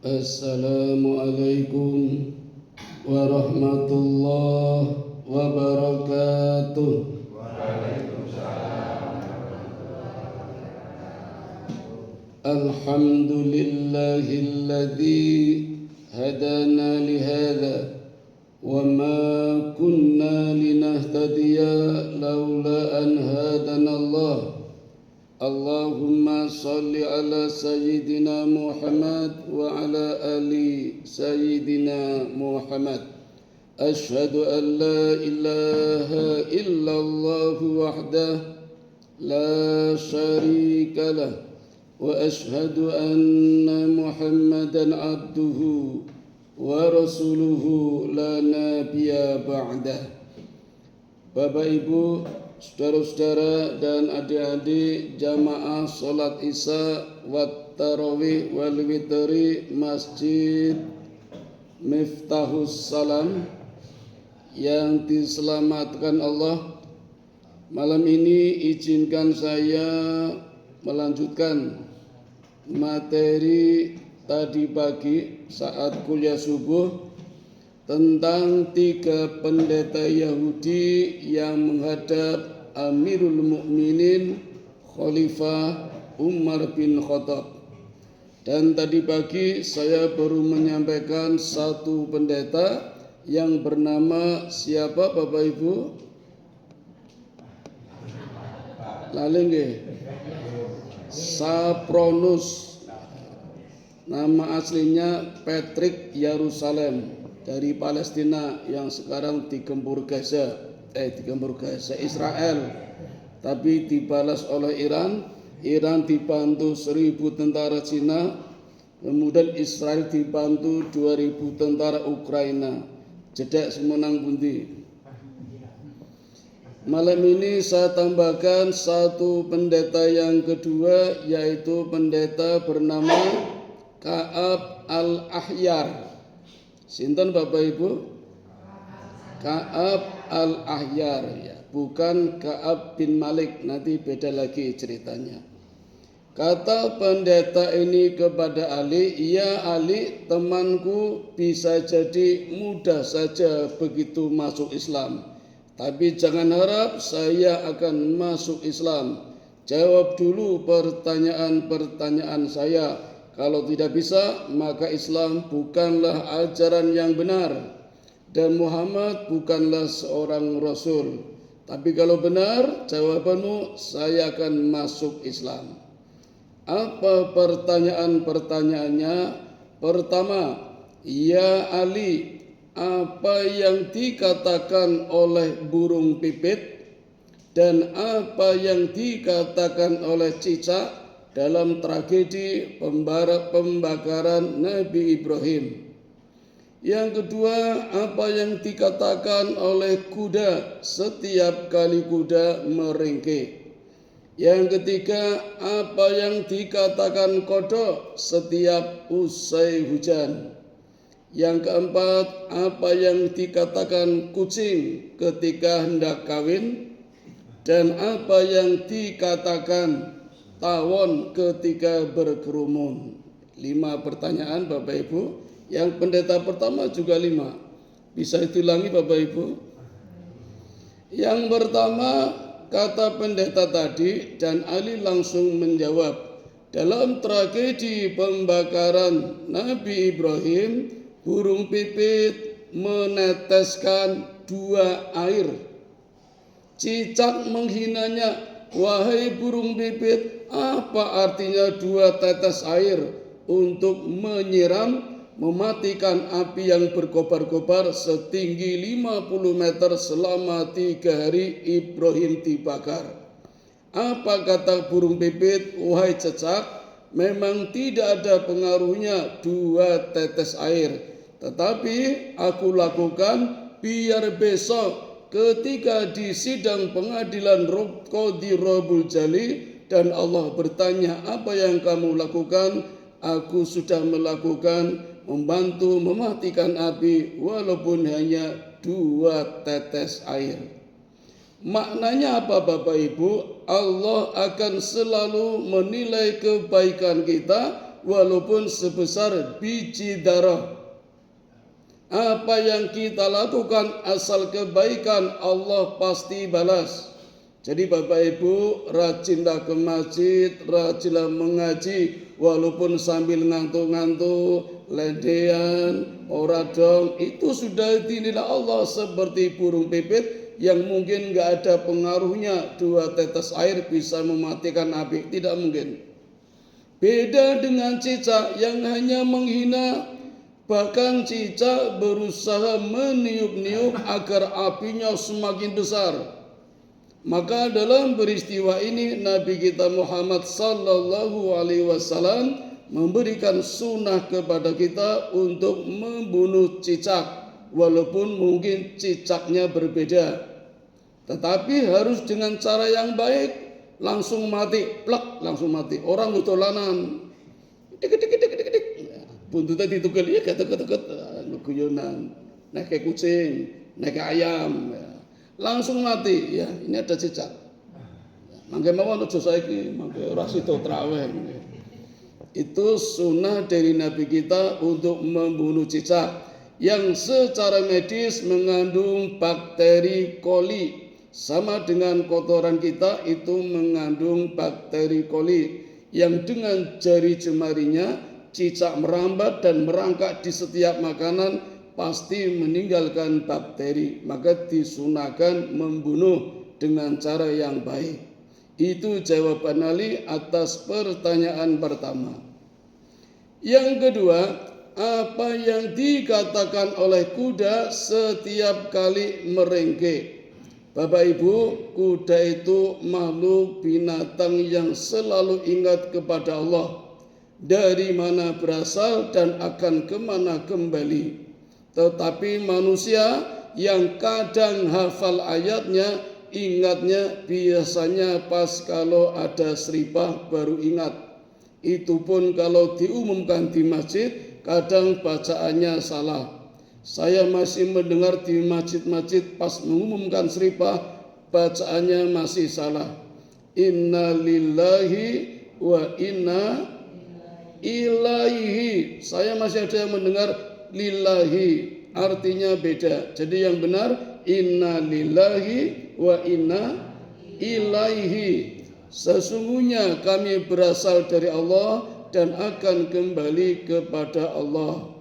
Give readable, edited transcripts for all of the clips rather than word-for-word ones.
Assalamualaikum warahmatullahi wabarakatuh. Alhamdulillahilladzi hadana lihadza wa ma kunna linahtadiya laula an hadanallah. Allahumma salli ala sayyidina Muhammad wa ala ali sayyidina Muhammad. Ashhadu an la ilaha illallah wahdahu la syarika lah wa ashhadu anna Muhammadan abduhu wa rasuluhu la nabiyya ba'dah. Bapak Ibu, saudara-saudara dan adik-adik jamaah salat Isya wa tarawih wal witri Masjid Miftahus Salam yang diselamatkan Allah, malam ini izinkan saya melanjutkan materi tadi pagi saat kuliah subuh tentang 3 pendeta Yahudi yang menghadap Amirul Mukminin Khalifah Umar bin Khattab. Dan tadi pagi saya baru menyampaikan 1 pendeta yang bernama siapa Bapak Ibu? Lalengge Sapronus. Nama aslinya Patrick Yerusalem, dari Palestina yang sekarang digempur Gaza Israel, tapi dibalas oleh Iran dibantu 1000 tentara Cina, kemudian Israel dibantu 2000 tentara Ukraina. Jedek semenang pundi. Malam ini saya tambahkan 1 pendeta yang kedua, yaitu pendeta bernama Ka'ab al-Ahyar. Sinten Bapak Ibu? Ka'ab al-Ahyar, ya, bukan Ka'ab bin Malik, nanti beda lagi ceritanya. Kata pendeta ini kepada Ali, "Ya Ali, temanku bisa jadi mudah saja begitu masuk Islam. Tapi jangan harap saya akan masuk Islam. Jawab dulu pertanyaan-pertanyaan saya. Kalau tidak bisa, maka Islam bukanlah ajaran yang benar dan Muhammad bukanlah seorang rasul. Tapi kalau benar jawabanmu, saya akan masuk Islam." Apa pertanyaan-pertanyaannya? Pertama, "Ya Ali, apa yang dikatakan oleh burung pipit dan apa yang dikatakan oleh cicak dalam tragedi pembakaran Nabi Ibrahim?" Yang kedua, apa yang dikatakan oleh kuda setiap kali kuda meringkik? Yang ketiga, apa yang dikatakan kodok setiap usai hujan? Yang keempat, apa yang dikatakan kucing ketika hendak kawin? Dan apa yang dikatakan tawon ketika berkerumun? 5 pertanyaan Bapak Ibu. Yang pendeta pertama juga 5. Bisa diulangi Bapak Ibu? Yang pertama, kata pendeta tadi, dan Ali langsung menjawab, dalam tragedi pembakaran Nabi Ibrahim, burung pipit meneteskan 2 air. Cicak menghinanya, "Wahai burung pipit, apa artinya 2 tetes air untuk menyiram, mematikan api yang berkobar-kobar setinggi 50 meter selama 3 hari Ibrahim dibakar?" Apa kata burung pipit? "Wahai cicak, memang tidak ada pengaruhnya 2 tetes air. Tetapi aku lakukan biar besok ketika di sidang pengadilan Qadhi Rabbul Jali dan Allah bertanya, apa yang kamu lakukan? Aku sudah melakukan membantu mematikan api walaupun hanya 2 tetes air." Maknanya apa Bapak Ibu? Allah akan selalu menilai kebaikan kita walaupun sebesar biji darah. Apa yang kita lakukan asal kebaikan Allah pasti balas. Jadi Bapak Ibu, rajinlah ke masjid, rajinlah mengaji, walaupun sambil ngantuk-ngantuk, ledean, ora dong, itu sudah dinilai Allah seperti burung pipit yang mungkin nggak ada pengaruhnya. 2 tetes air bisa mematikan api, tidak mungkin. Beda dengan cicak yang hanya menghina, bahkan cicak berusaha meniup-niup agar apinya semakin besar. Maka dalam peristiwa ini Nabi kita Muhammad sallallahu alaihi wasallam memberikan sunnah kepada kita untuk membunuh cicak, walaupun mungkin cicaknya berbeda, tetapi harus dengan cara yang baik. Langsung mati, plak, langsung mati. Orang utolanan, dik, buntutnya ditukul, ya ketek-ketek, guyonan, naik kayak kucing, naik kayak ayam, ya. Langsung mati, ya ini ada cicak. Mangke mawon aja saiki, mangke ora sida traweh. Itu sunnah dari Nabi kita untuk membunuh cicak yang secara medis mengandung bakteri coli. Sama dengan kotoran kita itu mengandung bakteri coli yang dengan jari jemarinya cicak merambat dan merangkak di setiap makanan pasti meninggalkan bakteri. Maka disunahkan membunuh dengan cara yang baik. Itu jawaban Ali atas pertanyaan pertama. Yang kedua, apa yang dikatakan oleh kuda setiap kali merengke? Bapak Ibu, kuda itu makhluk binatang yang selalu ingat kepada Allah, dari mana berasal dan akan kemana kembali. Tetapi manusia yang kadang hafal ayatnya, ingatnya biasanya pas kalau ada seripah baru ingat. Itu pun kalau diumumkan di masjid, kadang bacaannya salah. Saya masih mendengar di masjid-masjid pas mengumumkan seripah, bacaannya masih salah. Inna lillahi wa inna ilaihi. Saya masih ada yang mendengar lillahi, artinya beda. Jadi yang benar inna lillahi wa inna ilaihi. Sesungguhnya kami berasal dari Allah dan akan kembali kepada Allah.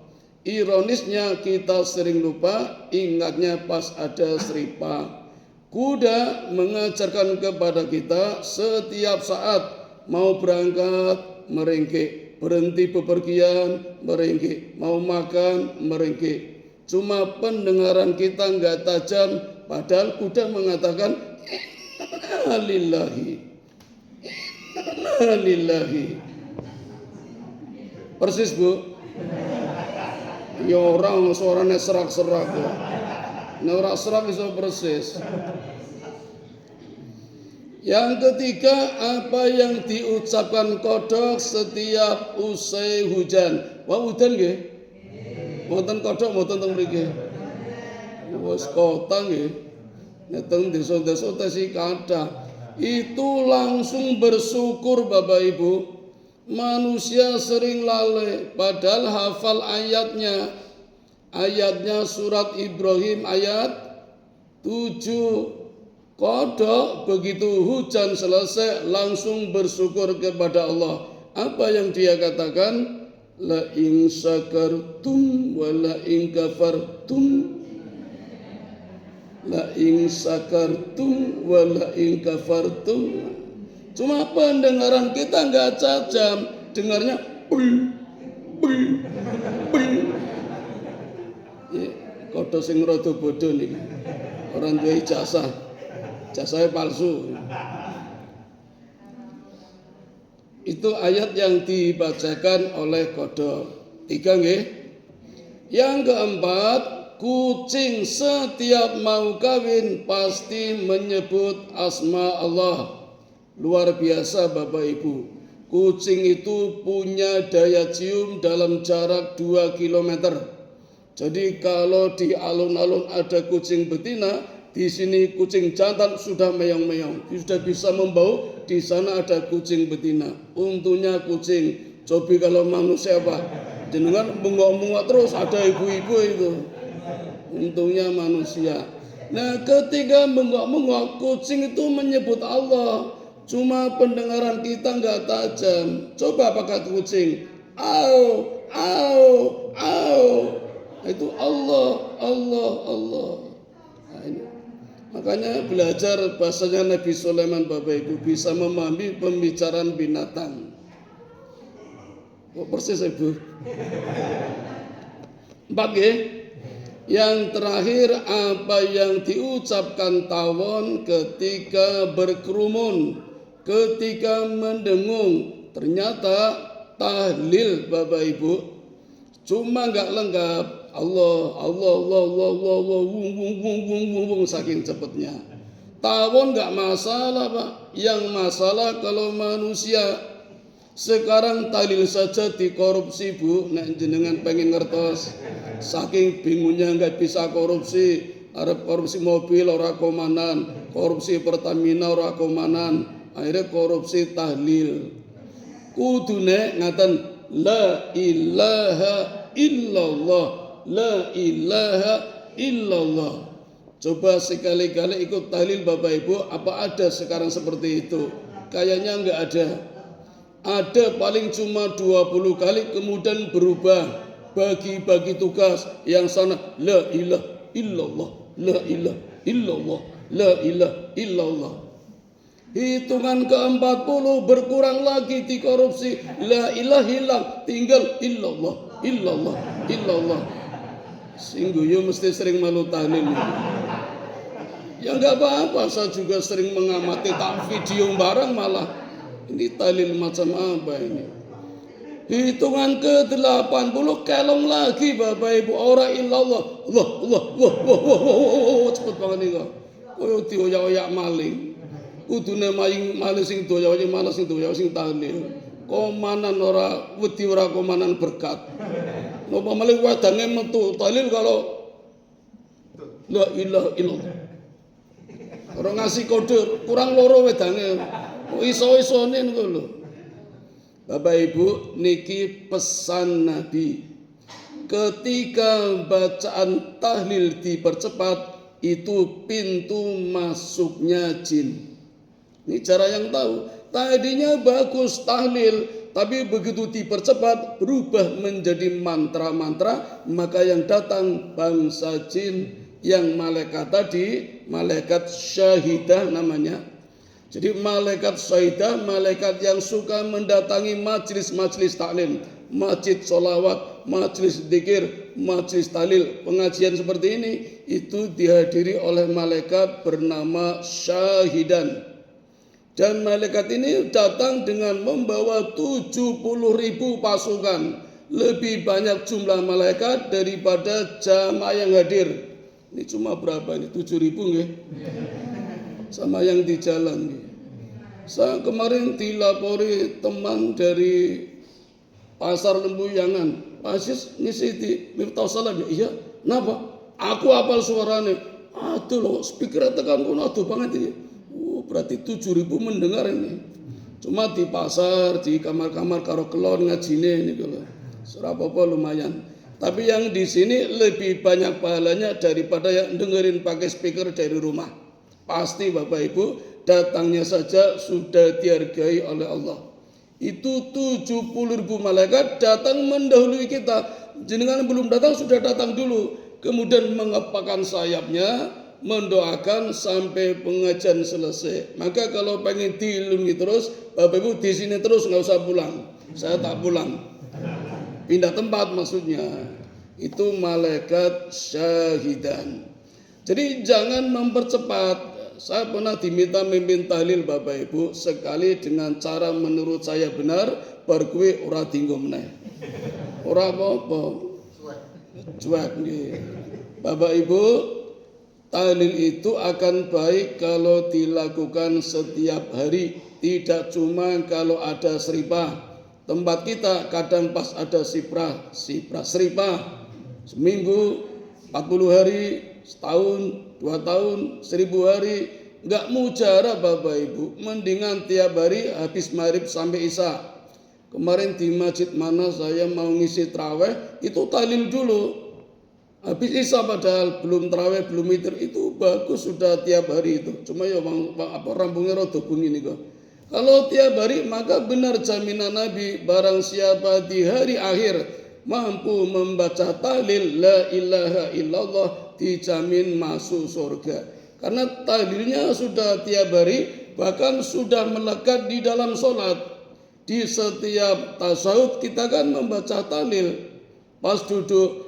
Ironisnya kita sering lupa, ingatnya pas ada seripah. Kuda mengajarkan kepada kita setiap saat mau berangkat merengke, berhenti bepergian merengke, mau makan merengke. Cuma pendengaran kita nggak tajam, padahal kuda mengatakan inna lillahi, inna lillahi. Persis Bu. Ya orang suaranya serak-serak ya. Nah orang serak bisa persis. Yang ketiga, apa yang diucapkan kodok setiap usai hujan? Wah udan nggih? Mboten kodok mboten teng mriki. Wis kota nggih. Nek teng desa-desa tesi kathah. Itu langsung bersyukur Bapak Ibu. Manusia sering lalai padahal hafal ayatnya. Ayatnya surat Ibrahim ayat 7. Kodok begitu hujan selesai langsung bersyukur kepada Allah. Apa yang dia katakan? La in syakartum wa la in kafartum. La in syakartum wa la in kafartum. Cuma pendengaran kita nggak tajam, dengarnya bul. Kodho sing rada bodho niki. Ora duwe ijazah. Ijazahnya palsu. Itu ayat yang dibacakan oleh kodho. 3 nggih. Yang keempat, kucing setiap mau kawin pasti menyebut asma Allah. Luar biasa Bapak Ibu. Kucing itu punya daya cium dalam jarak 2 km. Jadi kalau di alun-alun ada kucing betina, di sini kucing jantan sudah meong-meong, sudah bisa membau. Di sana ada kucing betina. Untungnya kucing Coba kalau manusia Pak, jenengan bengok-bengok terus ada ibu-ibu itu. Untungnya manusia. Nah ketika bengok-bengok kucing itu menyebut Allah, cuma pendengaran kita nggak tajam. Coba pakai kucing, au, au, au, itu Allah, Allah, Allah. Nah, ini. Makanya belajar bahasanya Nabi Sulaiman Bapak Ibu bisa memahami pembicaraan binatang. Oh, persis Ibu. 4 ya. Yang terakhir apa yang diucapkan tawon ketika berkerumun, ketika mendengung. Ternyata tahlil Bapak Ibu cuma nggak lengkap. Allah, Allah, Allah, Allah, Allah, Allah, wung, saking cepatnya. Tawon nggak masalah Pak. Yang masalah kalau manusia sekarang tahlil saja dikorupsi Bu. Nek jenengan pengen ngertos, saking bingungnya nggak bisa korupsi. Arep korupsi mobil ora komanan, korupsi Pertamina ora komanan, akhirnya korupsi tahlil. Kudune ngaten la ilaha illallah, la ilaha illallah. Coba sekali-kali ikut tahlil Bapak Ibu, apa ada sekarang seperti itu? Kayaknya enggak ada. Ada paling cuma 20 kali kemudian berubah, bagi-bagi tugas. Yang sana la ilaha illallah, la ilaha illallah, la ilaha illallah. Hitungan ke-40 berkurang lagi dikorupsi, la ilaha hilang, tinggal illallah, illallah, illallah. Singguyu mesti sering malu tahlil. Ya enggak apa-apa, saya juga sering mengamati tak video barang malah. Ini tahlil macam apa ini? Hitungan ke-80 kelong lagi Bapak Ibu, ora illallah. Allah, Allah, wah, wah, wah, wah, cepet banget nih kok. Koyo dioyak-oyak maling. Kudune maling sing doyak-oyak malah sing doyak sing tahlil. Komanan ora wedi ora komanan berkat. Napa maling wadange metu tahlil kalau la ilaha illallah. Ora ngasih kode kurang loro wedange. Iso-isone niku lho. Bapak Ibu, niki pesan Nabi. Ketika bacaan tahlil dipercepat, itu pintu masuknya jin. Ini cara yang tahu. Tadinya bagus tahlil, tapi begitu dipercepat berubah menjadi mantra-mantra, maka yang datang bangsa jin, yang malaikat tadi, malaikat syahidah namanya. Jadi malaikat syahidah, malaikat yang suka mendatangi majlis-majlis taklim, masjid sholawat, majlis dzikir, majlis tahlil, pengajian seperti ini, itu dihadiri oleh malaikat bernama syahidan. Dan malaikat ini datang dengan membawa 70.000 pasukan. Lebih banyak jumlah malaikat daripada jamaah yang hadir. Ini cuma berapa ini? 7.000 nggih? Sama yang di jalan. Saya kemarin dilapori teman dari Pasar Lembuyangan. Pasis ngisi di Miftah Salam. Iya, kenapa? Aku hafal suaranya. Aduh loh, speaker tekan kono aduh banget ini. Berarti 7.000 mendengar ini. Cuma di pasar, di kamar-kamar karo kelon ngajine ini kalau. Serapa-apa lumayan. Tapi yang di sini lebih banyak pahalanya daripada yang dengerin pakai speaker dari rumah. Pasti Bapak Ibu, datangnya saja sudah dihargai oleh Allah. Itu 70.000 malaikat datang mendahului kita. Jenengan belum datang sudah datang dulu. Kemudian mengepakkan sayapnya, mendoakan sampai pengajian selesai. Maka kalau pengen dilindungi terus, Bapak Ibu di sini terus, nggak usah pulang. Saya tak pulang. Pindah tempat maksudnya. Itu malaikat syahidan. Jadi jangan mempercepat. Saya pernah diminta mimpin tahlil Bapak Ibu sekali dengan cara menurut saya benar, bar kuwi ora dienggo meneh. Ora apa-apa. Cuek nggih. Bapak Ibu, tahlil itu akan baik kalau dilakukan setiap hari, tidak cuma kalau ada seripah. Tempat kita kadang pas ada seripah, seminggu, 40 hari, setahun, 2 tahun, 1000 hari, nggak mujarab Bapak Ibu. Mendingan tiap hari habis maghrib sampai isya. Kemarin di masjid mana saya mau ngisi traweh, itu tahlil dulu. Habis isya padahal belum traweh, belum witir, itu bagus sudah tiap hari itu. Cuma ya rambungnya rada bunyi nih kok. Kalau tiap hari maka benar jaminan Nabi, barang siapa di hari akhir mampu membaca tahlil la ilaha illallah dijamin masuk surga. Karena tahlilnya sudah tiap hari, bahkan sudah melekat di dalam sholat. Di setiap tasawuf kita kan membaca tahlil. Pas duduk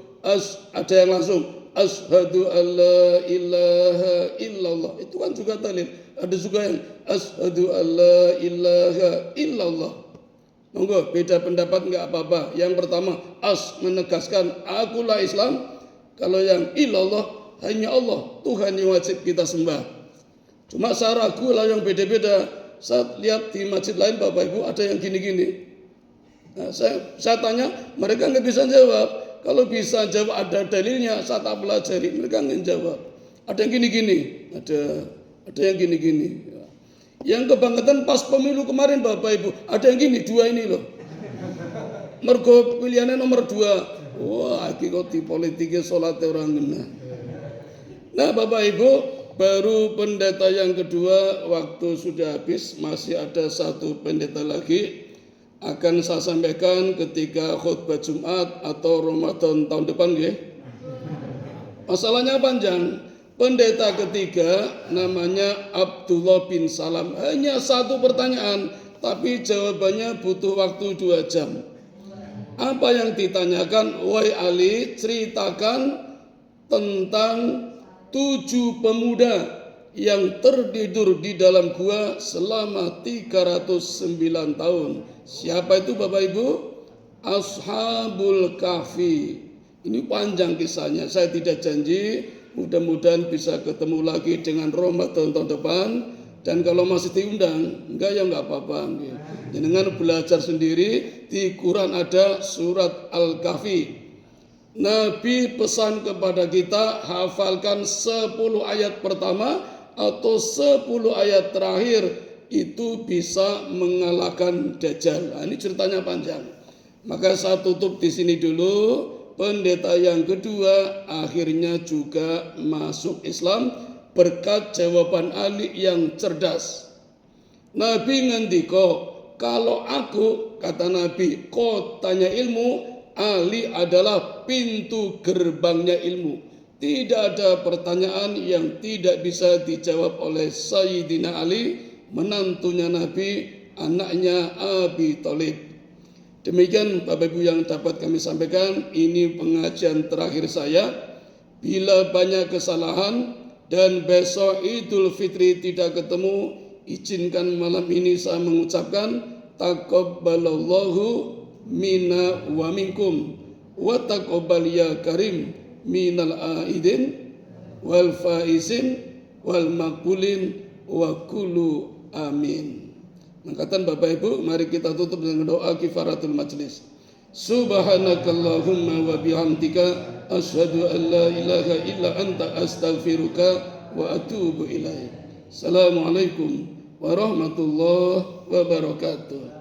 ada yang langsung asyhadu alla ilaha illallah. Itu kan juga tahlil. Ada juga yang asyhadu alla ilaha illallah. Monggo beda pendapat enggak apa-apa. Yang pertama menegaskan akulah Islam. Kalau yang illallah hanya Allah, Tuhan yang wajib kita sembah. Cuma saya ragu lah yang beda-beda. Saya lihat di masjid lain Bapak Ibu ada yang gini-gini. Nah, saya tanya, mereka nggak bisa jawab. Kalau bisa jawab ada dalilnya, saya tak pelajari. Mereka nggak jawab. Ada yang gini-gini, ada yang gini-gini. Yang kebangetan pas pemilu kemarin Bapak Ibu, ada yang gini, dua ini loh. Mergo pilihannya nomor 2. Wah, iki kok di politiknya sholat orang ngena. Nah Bapak Ibu, baru pendeta yang kedua, waktu sudah habis, masih ada satu pendeta lagi. Akan saya sampaikan ketika khutbah Jumat atau Ramadan tahun depan ya. Masalahnya panjang. Pendeta ketiga namanya Abdullah bin Salam. Hanya satu pertanyaan, tapi jawabannya butuh waktu 2 jam. Apa yang ditanyakan? Wahai Ali, ceritakan tentang 7 pemuda yang tertidur di dalam gua selama 309 tahun. Siapa itu Bapak Ibu? Ashabul Kahfi. Ini panjang kisahnya. Saya tidak janji, mudah-mudahan bisa ketemu lagi dengan Ramadan tahun depan. Dan kalau masih diundang, enggak ya enggak apa-apa. Dengan belajar sendiri, di Quran ada surat Al-Kahfi. Nabi pesan kepada kita hafalkan 10 ayat pertama atau 10 ayat terakhir, itu bisa mengalahkan Dajjal. Nah, ini ceritanya panjang. Maka saya tutup di sini dulu. Pendeta yang kedua akhirnya juga masuk Islam berkat jawaban Ali yang cerdas. Nabi ngendiko, kalau aku, kata Nabi, kotanya ilmu, Ali adalah pintu gerbangnya ilmu. Tidak ada pertanyaan yang tidak bisa dijawab oleh Sayyidina Ali, menantunya Nabi, anaknya Abi Thalib. Demikian Bapak Ibu yang dapat kami sampaikan. Ini pengajian terakhir saya. Bila banyak kesalahan dan besok Idul Fitri tidak ketemu, izinkan malam ini saya mengucapkan taqabbalallahu minna wa minkum wa taqabbal ya karim minal aidin wal faizin wal maqbulin wa kullu amin. Angkatan Bapak Ibu, mari kita tutup dengan doa kifaratul majlis. Subhanakallahumma wa bihamdika asyhadu an la ilaha illa anta astaghfiruka wa atubu ilaik. Assalamualaikum warahmatullahi wabarakatuh.